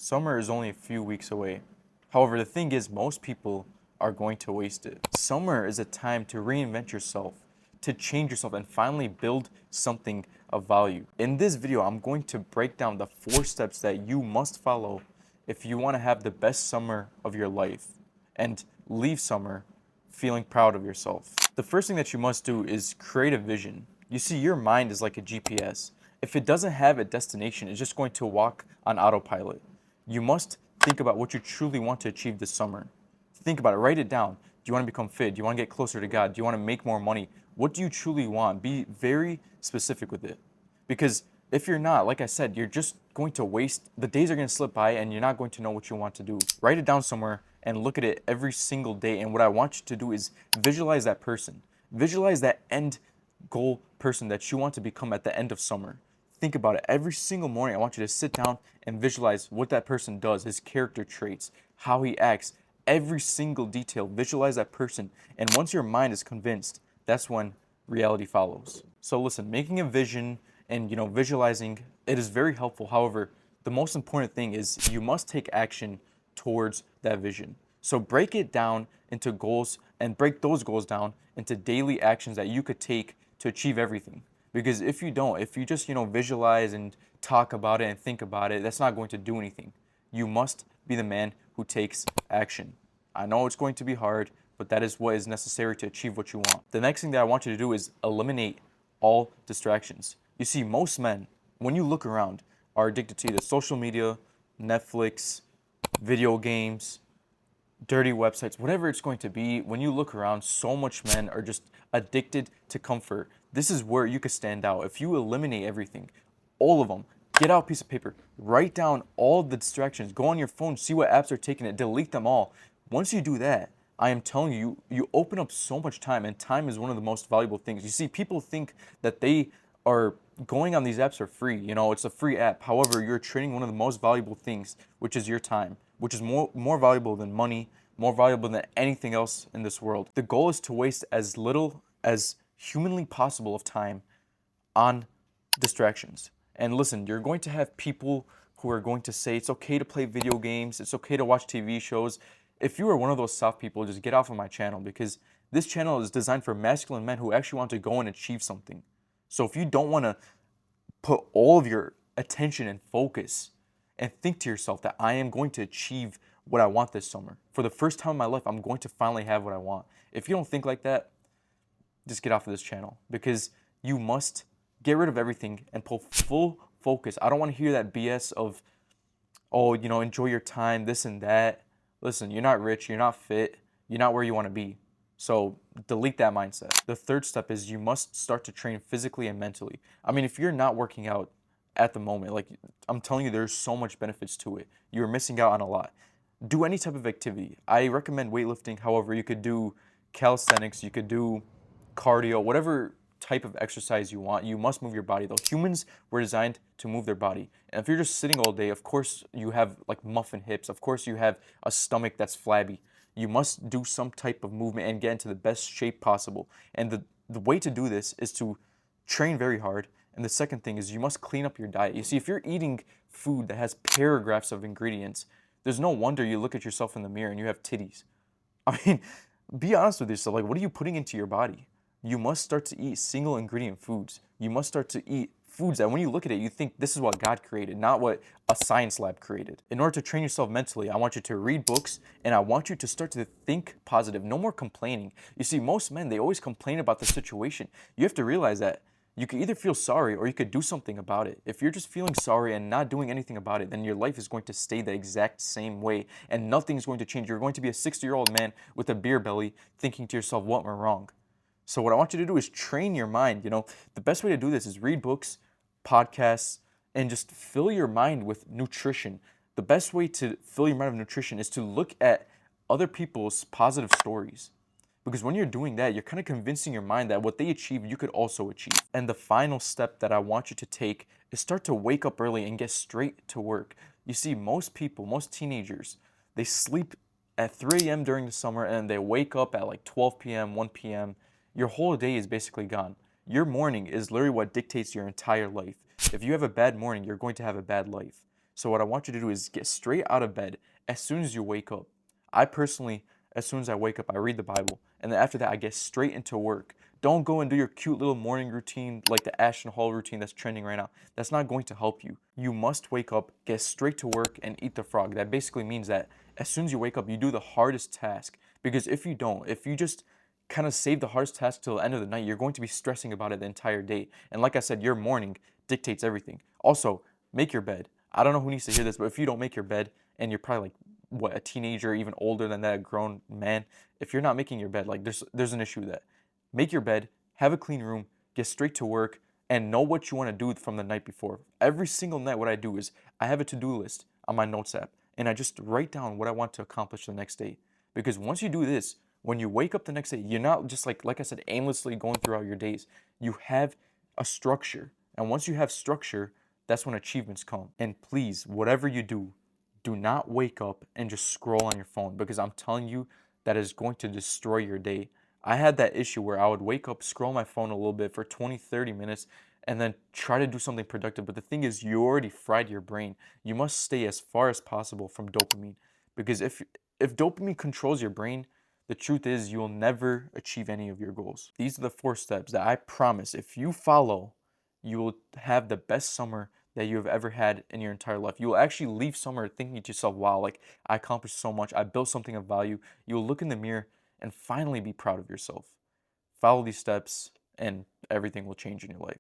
Summer is only a few weeks away. However, the thing is, most people are going to waste it. Summer is a time to reinvent yourself, to change yourself, and finally build something of value. In this video, I'm going to break down the 4 steps that you must follow if you want to have the best summer of your life and leave summer feeling proud of yourself. The first thing that you must do is create a vision. You see, your mind is like a GPS. If it doesn't have a destination, it's just going to walk on autopilot. You must think about what you truly want to achieve this summer. Think about it, write it down. Do you want to become fit? Do you want to get closer to God? Do you want to make more money? What do you truly want? Be very specific with it. Because if you're not, like I said, you're just going to waste, the days are going to slip by and you're not going to know what you want to do. Write it down somewhere and look at it every single day. And what I want you to do is visualize that person. Visualize that end goal person that you want to become at the end of summer. Think about it. Every single morning, I want you to sit down and visualize what that person does, his character traits, how he acts, every single detail. Visualize that person. And once your mind is convinced, that's when reality follows. So listen, making a vision and visualizing, it is very helpful. However, the most important thing is you must take action towards that vision. So break it down into goals and break those goals down into daily actions that you could take to achieve everything. Because if you don't, if you just, visualize and talk about it and think about it, that's not going to do anything. You must be the man who takes action. I know it's going to be hard, but that is what is necessary to achieve what you want. The next thing that I want you to do is eliminate all distractions. You see, most men, when you look around, are addicted to either social media, Netflix, video games, dirty websites, whatever it's going to be. When you look around, so much men are just addicted to comfort. This is where you could stand out. If you eliminate everything, all of them, get out a piece of paper, write down all the distractions, go on your phone, see what apps are taking it, delete them all. Once you do that, I am telling you, you open up so much time, and time is one of the most valuable things. You see, people think that they are going on these apps for free. It's a free app. However, you're trading one of the most valuable things, which is your time, which is more valuable than money, more valuable than anything else in this world. The goal is to waste as little as humanly possible of time on distractions. And listen, you're going to have people who are going to say it's okay to play video games, it's okay to watch TV shows. If you are one of those soft people, just get off of my channel, because this channel is designed for masculine men who actually want to go and achieve something. So if you don't want to put all of your attention and focus and think to yourself that I am going to achieve what I want this summer, for the first time in my life, I'm going to finally have what I want. If you don't think like that, just get off of this channel, because you must get rid of everything and pull full focus. I don't want to hear that BS of, oh, enjoy your time, this and that. Listen, you're not rich, you're not fit, you're not where you want to be. So delete that mindset. The third step is you must start to train physically and mentally. I mean, if you're not working out at the moment, like I'm telling you, there's so much benefits to it. You're missing out on a lot. Do any type of activity. I recommend weightlifting. However, you could do calisthenics, you could do cardio, whatever type of exercise you want. You must move your body though. Humans were designed to move their body. And if you're just sitting all day, of course you have like muffin hips. Of course you have a stomach that's flabby. You must do some type of movement and get into the best shape possible. And the way to do this is to train very hard. And the second thing is you must clean up your diet. You see, if you're eating food that has paragraphs of ingredients, there's no wonder you look at yourself in the mirror and you have titties. I mean, be honest with yourself. Like, what are you putting into your body? You must start to eat single ingredient foods. You must start to eat foods that when you look at it, you think this is what God created, not what a science lab created. In order to train yourself mentally, I want you to read books and I want you to start to think positive. No more complaining. You see, most men, they always complain about the situation. You have to realize that you can either feel sorry or you could do something about it. If you're just feeling sorry and not doing anything about it, then your life is going to stay the exact same way and nothing's going to change. You're going to be a 60-year-old man with a beer belly thinking to yourself, what went wrong? So what I want you to do is train your mind. The best way to do this is read books, podcasts, and just fill your mind with nutrition. The best way to fill your mind with nutrition is to look at other people's positive stories. Because when you're doing that, you're kind of convincing your mind that what they achieve, you could also achieve. And the final step that I want you to take is start to wake up early and get straight to work. You see, most people, most teenagers, they sleep at 3 a.m. during the summer and they wake up at like 12 p.m., 1 p.m. Your whole day is basically gone. Your morning is literally what dictates your entire life. If you have a bad morning, you're going to have a bad life. So what I want you to do is get straight out of bed as soon as you wake up. I personally, as soon as I wake up, I read the Bible, and then after that, I get straight into work. Don't go and do your cute little morning routine like the Ashton Hall routine that's trending right now. That's not going to help you. You must wake up, get straight to work, and eat the frog. That basically means that as soon as you wake up, you do the hardest task. Because if you don't, if you just kind of save the hardest task till the end of the night, you're going to be stressing about it the entire day. And like I said, your morning dictates everything. Also, make your bed. I don't know who needs to hear this, but if you don't make your bed and you're probably like what, a teenager, even older than that, a grown man, if you're not making your bed, like there's an issue with that. Make your bed, have a clean room, get straight to work, and know what you want to do from the night before. Every single night, what I do is I have a to-do list on my notes app, and I just write down what I want to accomplish the next day. Because once you do this, when you wake up the next day, you're not just like I said, aimlessly going throughout your days. You have a structure. And once you have structure, that's when achievements come. And please, whatever you do not wake up and just scroll on your phone, because I'm telling you that is going to destroy your day. I had that issue where I would wake up, scroll my phone a little bit for 20, 30 minutes, and then try to do something productive. But the thing is, you already fried your brain. You must stay as far as possible from dopamine, because if dopamine controls your brain, the truth is you will never achieve any of your goals. These are the 4 steps that I promise if you follow, you will have the best summer that you have ever had in your entire life. You will actually leave summer thinking to yourself, wow, like I accomplished so much. I built something of value. You will look in the mirror and finally be proud of yourself. Follow these steps and everything will change in your life.